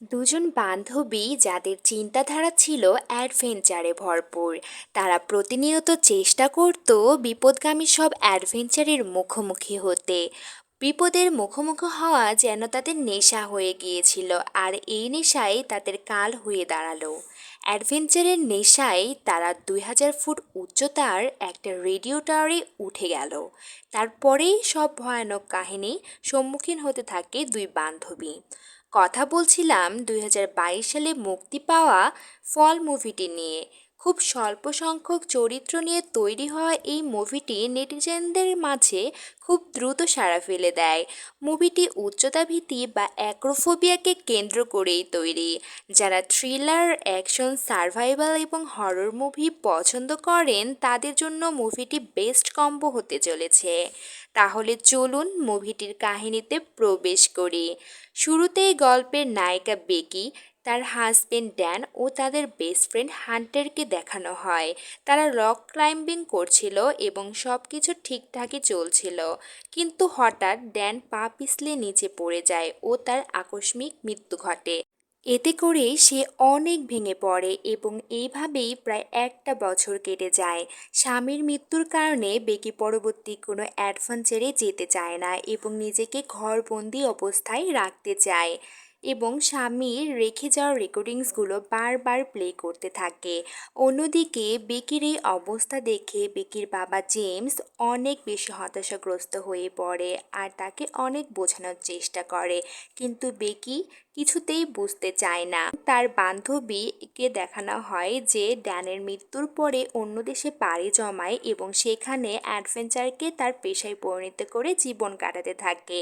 দুজন বান্ধবী যাদের চিন্তাধারা ছিল অ্যাডভেঞ্চারে ভরপুর। তারা প্রতিনিয়ত চেষ্টা করত বিপদগামী সব অ্যাডভেঞ্চারের মুখোমুখি হতে। বিপদের মুখোমুখি হওয়া যেন তাদের নেশা হয়ে গিয়েছিল, আর এই নেশাই তাদের কাল হয়ে দাঁড়ালো। অ্যাডভেঞ্চারের নেশায় তারা 2000 ফুট উচ্চতার একটা রেডিও টাওয়ারে উঠে গেল। তারপরেই সব ভয়ানক কাহিনী সম্মুখীন হতে থাকে দুই বান্ধবী। কথা বলছিলাম 2022 সালে মুক্তি পাওয়া ফল মুভিটি নিয়ে। খুব স্বল্প সংখ্যক চরিত্র নিয়ে তৈরি হওয়া এই মুভিটি নেটিজেনদের মাঝে খুব দ্রুত সাড়া ফেলে দেয়। মুভিটি উচ্চতা ভীতি বা অ্যাক্রোফোবিয়াকে কেন্দ্র করেই তৈরি। যারা থ্রিলার, অ্যাকশন, সার্ভাইভাল এবং হরর মুভি পছন্দ করেন তাদের জন্য মুভিটি বেস্ট কম্বো হতে চলেছে। তাহলে চলুন মুভিটির কাহিনীতে প্রবেশ করি। শুরুতেই গল্পের নায়িকা বেকি, তার হাজবেন্ড ড্যান ও তাদের বেস্ট ফ্রেন্ড হান্টারকে দেখানো হয়। তারা রক ক্লাইম্বিং করছিল এবং সব কিছু ঠিকঠাকই চলছিল, কিন্তু হঠাৎ ড্যান পা পিছলে নিচে পড়ে যায় ও তার আকস্মিক মৃত্যু ঘটে। এতে করে সে অনেক ভেঙে পড়ে এবং এইভাবেই প্রায় একটা বছর কেটে যায়। স্বামীর মৃত্যুর কারণে বেকি পরবর্তী কোনো অ্যাডভেঞ্চারে যেতে চায় না এবং নিজেকে ঘরবন্দি অবস্থায় রাখতে চায় এবং স্বামীর রেখে যাওয়া রেকর্ডিংসগুলো বারবার প্লে করতে থাকে। অন্যদিকে বেকির এই অবস্থা দেখে বেকির বাবা জেমস অনেক বেশি হতাশাগ্রস্ত হয়ে পড়ে আর তাকে অনেক বোঝানোর চেষ্টা করে, কিন্তু বেকি কিছুতেই বুঝতে চায় না। তার বান্ধবীকে দেখানো হয় যে ড্যানের মৃত্যুর পরে অন্য দেশে পাড়ি জমায় এবং সেখানে অ্যাডভেঞ্চারকে তার পেশায় পরিণত করে জীবন কাটাতে থাকে।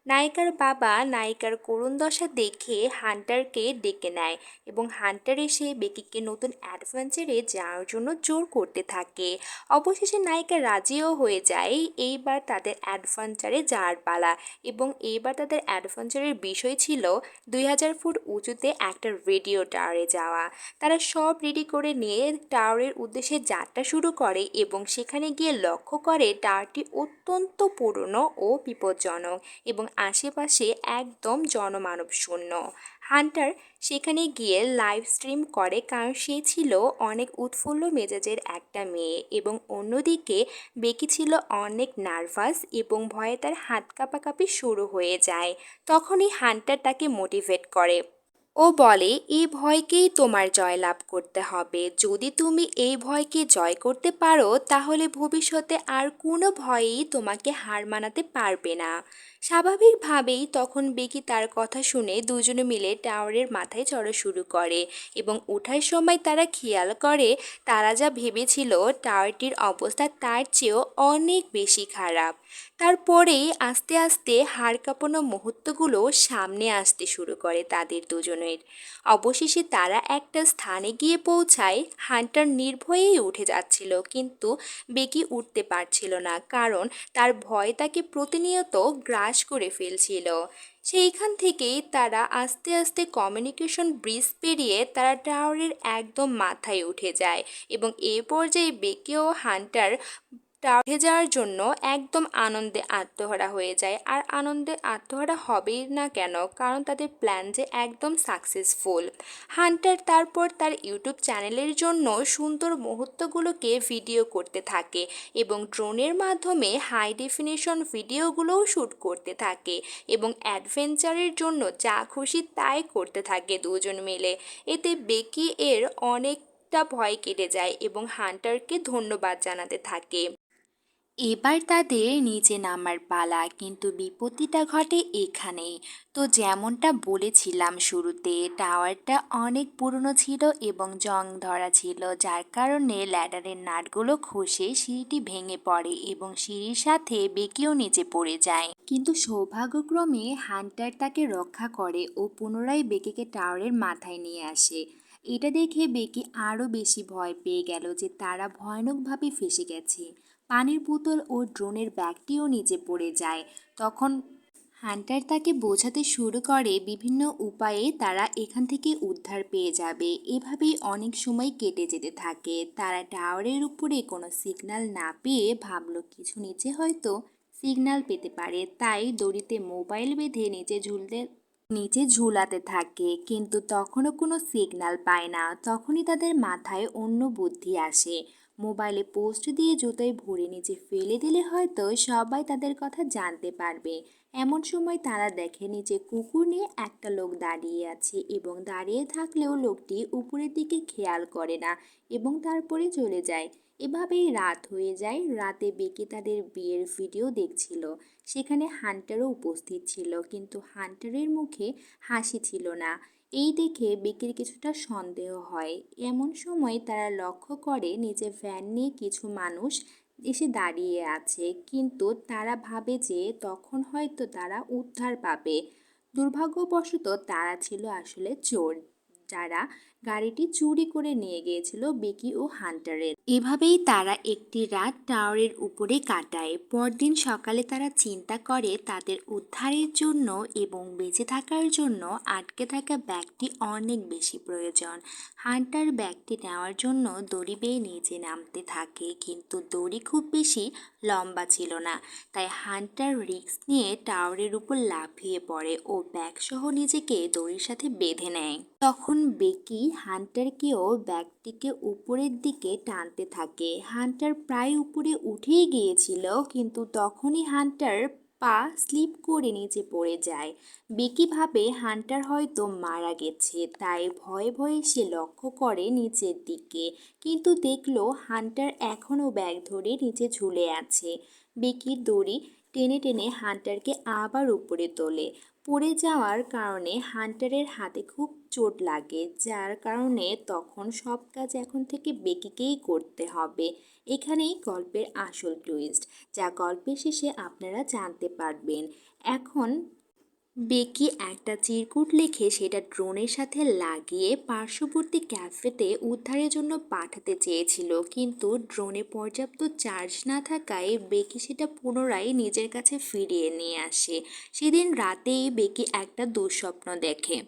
নায়িকার বাবা নায়িকার করুণ দশা দেখে হান্টারকে ডেকে নেয় এবং হান্টার এসে বেকিকে নতুন অ্যাডভেঞ্চারে যাওয়ার জন্য জোর করতে থাকে। অবশেষে নায়িকা রাজিও হয়ে যায়। এইবার তাদের অ্যাডভেঞ্চারে যাওয়ার পালা এবং এইবার তাদের অ্যাডভেঞ্চারের বিষয় ছিল 2000 ফুট উঁচুতে একটা রেডিও টাওয়ারে যাওয়া। তারা সব রেডি করে নিয়ে টাওয়ারের উদ্দেশ্যে যাত্রা শুরু করে এবং সেখানে গিয়ে লক্ষ্য করে টাওয়ারটি অত্যন্ত পুরনো ও বিপজ্জনক এবং আশেপাশে একদম জনমানব শূন্য। হান্টার সেখানে গিয়ে লাইভ স্ট্রিম করে কারণ সে ছিল অনেক উৎফুল্ল মেজাজের একটা মেয়ে এবং অন্যদিকে বেকি ছিল অনেক নার্ভাস এবং ভয়ে তার হাত কাঁপাকাঁপি শুরু হয়ে যায়। তখনই হান্টার তাকে মোটিভেট করে। ও বলে, এই ভয়কেই তোমার জয়লাভ করতে হবে। যদি তুমি এই ভয়কে জয় করতে পারো তাহলে ভবিষ্যতে আর কোনো ভয়ই তোমাকে হার মানাতে পারবে না। স্বাভাবিকভাবেই তখন বেকি তার কথা শুনে দুজনে মিলে টাওয়ারের মাথায় চড়া শুরু করে এবং ওঠার সময় তারা খেয়াল করে তারা যা ভেবেছিল টাওয়ারটির অবস্থা তার চেয়েও অনেক বেশি খারাপ। তারপরেই আস্তে আস্তে হাড় কাঁপানো মুহূর্তগুলো সামনে আসতে শুরু করে তাদের দুজনের। অবশেষে তারা একটা স্থানে গিয়ে পৌঁছায়। হান্টার নির্ভয়েই উঠে যাচ্ছিল, কিন্তু বেকি উঠতে পারছিল না কারণ তার ভয় তাকে প্রতিনিয়ত গ্রাস করে ফেলছিল। সেইখান থেকেই তারা আস্তে আস্তে কমিউনিকেশন ব্রিজ পেরিয়ে তারা টাওয়ারের একদম মাথায় উঠে যায় এবং এই পর্যায়ে বেকি ও হান্টার উঠে যাওয়ার জন্য একদম আনন্দে আত্মহারা হয়ে যায়। আর আনন্দে আত্মহারা হবেই না কেন, কারণ তাদের প্ল্যান যে একদম সাকসেসফুল। হান্টার তারপর তার ইউটিউব চ্যানেলের জন্য সুন্দর মুহূর্তগুলোকে ভিডিও করতে থাকে এবং ড্রোনের মাধ্যমে হাই ডেফিনেশন ভিডিওগুলোও শ্যুট করতে থাকে এবং অ্যাডভেঞ্চারের জন্য যা খুশি তাই করতে থাকে দুজন মিলে। এতে বেকি এর অনেকটা ভয় কেটে যায় এবং হান্টারকে ধন্যবাদ জানাতে থাকে। এবার তাদের নিচে নামার পালা, কিন্তু বিপত্তিটা ঘটে এখানেই। তো যেমনটা বলেছিলাম শুরুতে, টাওয়ারটা অনেক পুরনো ছিল এবং জং ধরা ছিল, যার কারণে ল্যাডারের নাটগুলো খসে সিঁড়িটি ভেঙে পড়ে এবং সিঁড়ির সাথে বেকিও নিচে পড়ে যায়। কিন্তু সৌভাগ্যক্রমে হান্টার তাকে রক্ষা করে ও পুনরায় বেকিকে টাওয়ারের মাথায় নিয়ে আসে। এটা দেখে বেকি আরও বেশি ভয় পেয়ে গেল যে তারা ভয়ানকভাবে ফেঁসে গেছে। পানির বোতল ও ড্রোনের ব্যাগটিও নিচে পড়ে যায়। তখন হান্টার তাকে বোঝাতে শুরু করে বিভিন্ন উপায়ে তারা এখান থেকে উদ্ধার পেয়ে যাবে। এভাবেই অনেক সময় কেটে যেতে থাকে। তারা টাওয়ারের উপরে কোনো সিগন্যাল না পেয়ে ভাবলো কিছু নিচে হয়তো সিগন্যাল পেতে পারে, তাই দড়িতে মোবাইল বেঁধে নিচে ঝুলতে নিচে ঝুলাতে থাকে, কিন্তু তখনও কোনো সিগন্যাল পায় না। তখনই তাদের মাথায় অন্য বুদ্ধি আসে। মোবাইলে পোস্ট দিয়ে জুতোয় ভরে নিচে ফেলে দিলে হয়তো সবাই তাদের কথা জানতে পারবে। এমন সময় তারা দেখে নিচে কুকুর নিয়ে একটা লোক দাঁড়িয়ে আছে, এবং দাঁড়িয়ে থাকলেও লোকটি উপরের দিকে খেয়াল করে না এবং তারপরে চলে যায়। এভাবেই রাত হয়ে যায়। রাতে বেকি তাদের বিয়ের ভিডিও দেখছিল। সেখানে হান্টারও উপস্থিত ছিল, কিন্তু হান্টারের মুখে হাসি ছিল না। এই দেখে বেকির কিছুটা সন্দেহ হয়। এমন সময় তারা লক্ষ্য করে নিচে ভ্যান নিয়ে কিছু মানুষ এসে দাঁড়িয়ে আছে, কিন্তু তারা ভাবে যে তখন হয়তো তারা উদ্ধার পাবে। দুর্ভাগ্যবশত তারা ছিল আসলে চোর, যারা গাড়িটি চুরি করে নিয়ে গিয়েছিল বেকি ও হান্টারের। এভাবেই তারা একটি রাত টাওয়ারের উপরে কাটায়। পরদিন সকালে তারা চিন্তা করে তাদের উদ্ধারের জন্য এবং বেঁচে থাকার জন্য আটকে থাকা ব্যাগটি অনেক বেশি প্রয়োজন। হান্টার ব্যাগটি নেওয়ার জন্য দড়ি বেয়ে নিচে নামতে থাকে, কিন্তু দড়ি খুব বেশি লম্বা ছিল না। তাই হান্টার রিস্ক নিয়ে টাওয়ারের উপর লাফিয়ে পড়ে ও ব্যাগসহ নিজেকে দড়ির সাথে বেঁধে নেয়। তখন বেকি হান্টারকেও ব্যাগটিকে উপরের দিকে টানতে থাকে। হান্টার প্রায় উপরে উঠেই গিয়েছিল, কিন্তু তখনই হান্টার পা স্লিপ করে নিচে পড়ে যায়। বেকি ভাবে হান্টার হয়তো মারা গেছে, তাই ভয়ে ভয়ে সে লক্ষ্য করে নিচের দিকে, কিন্তু দেখলো হান্টার এখনও ব্যাগ ধরে নিচে ঝুলে আছে। বেকি দড়ি টেনে টেনে হান্টারকে আবার উপরে তোলে। পড়ে যাওয়ার কারণে হান্টারের হাতে খুব চোট লাগে, যার কারণে তখন সব কাজ এখন থেকে বেকিকেই করতে হবে। এখানেই গল্পের আসল টুইস্ট, যা গল্পের শেষে আপনারা জানতে পারবেন। এখন বেকি একটা চিরকুট লিখে সেটা ড্রোনের সাথে লাগিয়ে পার্শ্ববর্তী ক্যাফেতে উদ্ধারের জন্য পাঠাতে চেয়েছিল, কিন্তু ড্রোনে পর্যাপ্ত চার্জ না থাকায় বেকি সেটা পুনরায় নিজের কাছে ফিরিয়ে নিয়ে আসে। সেদিন রাতেই বেকি একটা দুঃস্বপ্ন দেখে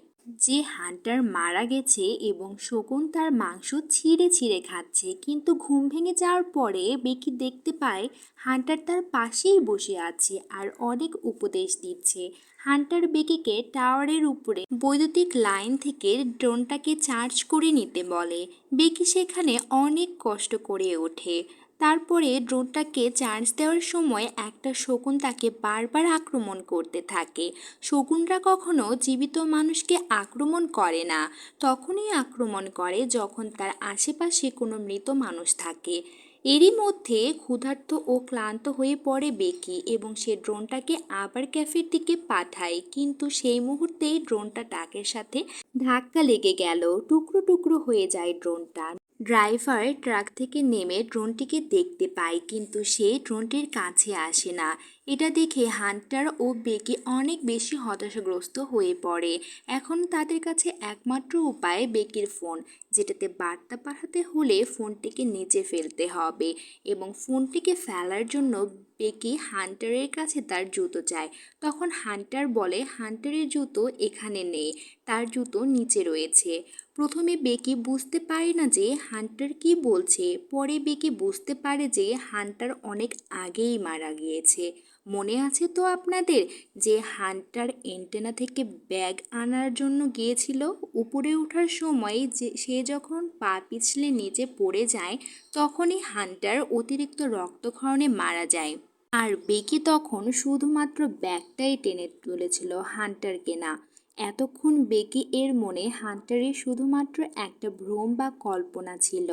যে হান্টার মারা গেছে এবং শকুন তার মাংস ছিঁড়ে ছিঁড়ে খাচ্ছে, কিন্তু ঘুম ভেঙে যাওয়ার পরে বেকি দেখতে পায় হান্টার তার পাশেই বসে আছে আর অনেক উপদেশ দিচ্ছে। হান্টার বেকিকে টাওয়ারের উপরে বৈদ্যুতিক লাইন থেকে ড্রোনটাকে চার্জ করে নিতে বলে। বেকি সেখানে অনেক কষ্ট করে ওঠে। তারপরে ড্রোনটাকে চার্জ দেওয়ার সময় একটা শকুন তাকে বারবার আক্রমণ করতে থাকে। শকুনরা কখনো জীবিত মানুষকে আক্রমণ করে না, তখনই আক্রমণ করে যখন তার আশেপাশে কোনো মৃত মানুষ থাকে। এরই মধ্যে ক্ষুধার্ত ও ক্লান্ত হয়ে পড়ে বেকি এবং সে ড্রোনটাকে আবার ক্যাফের দিকে পাঠায়, কিন্তু সেই মুহূর্তেই ড্রোনটা ট্রাকের সাথে ধাক্কা লেগে গেল। টুকরো টুকরো হয়ে যায় ড্রোনটা। ড্রাইভার ট্রাক থেকে নেমে ড্রোনটিকে দেখতে পায়, কিন্তু সে ড্রোনটির কাছে আসে না। এটা দেখে হান্টার ও বেকি অনেক বেশি হতাশাগ্রস্ত হয়ে পড়ে। এখন তাদের কাছে একমাত্র উপায় বেকির ফোন, যেটাতে বার্তা পাঠাতে হলে ফোনটিকে নিচে ফেলতে হবে, এবং ফোনটিকে ফেলার জন্য বেকি হান্টারের কাছে তার জুতো চায়। তখন হান্টার বলে হান্টারের জুতো এখানে নেই, তার জুতো নিচে রয়েছে। প্রথমে বেকি বুঝতে পারে না যে হান্টার কি বলছে। পরে বেকি বুঝতে পারে যে হান্টার অনেক আগেই মারা গিয়েছে। মনে আছে তো আপনাদের যে হান্টার এন্টেনা থেকে ব্যাগ আনার জন্য গিয়েছিল? উপরে ওঠার সময় সে যখন পা পিছলে নিচে পড়ে যায়, তখনই হান্টার অতিরিক্ত রক্তক্ষরণে মারা যায়। আর বেকি তখন শুধুমাত্র ব্যাগটাই টেনে তুলেছিল, হান্টারকে না। এতক্ষণ বেকি এর মনে হান্টারের শুধুমাত্র একটা ভ্রম বা কল্পনা ছিল।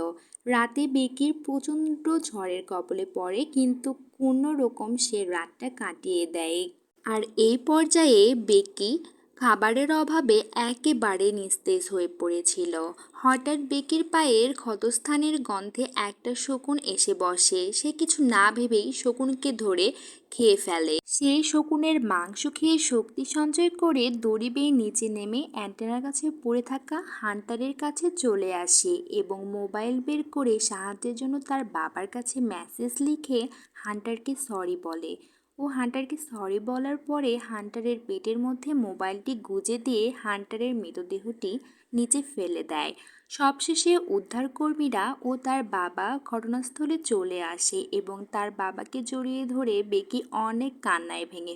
রাতে বেকির প্রচণ্ড ঝড়ের কবলে পড়ে, কিন্তু কোনো রকম সে রাতটা কাটিয়ে দেয়। আর এই পর্যায়ে বেকি খাবারের অভাবে একেবারে নিস্তেজ হয়ে পড়েছিল। হঠাৎ বেকির পায়ের ক্ষতস্থানের গন্ধে একটা শকুন এসে বসে। সে কিছু না ভেবেই শকুনকে ধরে খেয়ে ফেলে। সেই শকুনের মাংস খেয়ে শক্তি সঞ্চয় করে দড়ি বেয়ে নিচে নেমে অ্যান্টেনার কাছে পড়ে থাকা হান্টারের কাছে চলে আসে এবং মোবাইল বের করে সাহায্যের জন্য তার বাবার কাছে মেসেজ লিখে হান্টারকে সরি বলে। ও হান্টারকে সরি বলার পরে হান্টারের পেটের মধ্যে মোবাইলটি গুজে দিয়ে হান্টারের মৃতদেহটি নিচে ফেলে দেয়। সবশেষে উদ্ধারকর্মীরা ও তার বাবা ঘটনাস্থলে চলে আসে এবং তার বাবাকে জড়িয়ে ধরে বেকি অনেক কান্নায় ভেঙে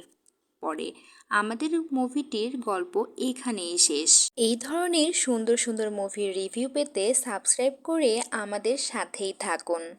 পড়ে। আমাদের মুভিটির গল্প এখানেই শেষ। এই ধরনের সুন্দর সুন্দর মুভির রিভিউ পেতে সাবস্ক্রাইব করে আমাদের সাথেই থাকুন।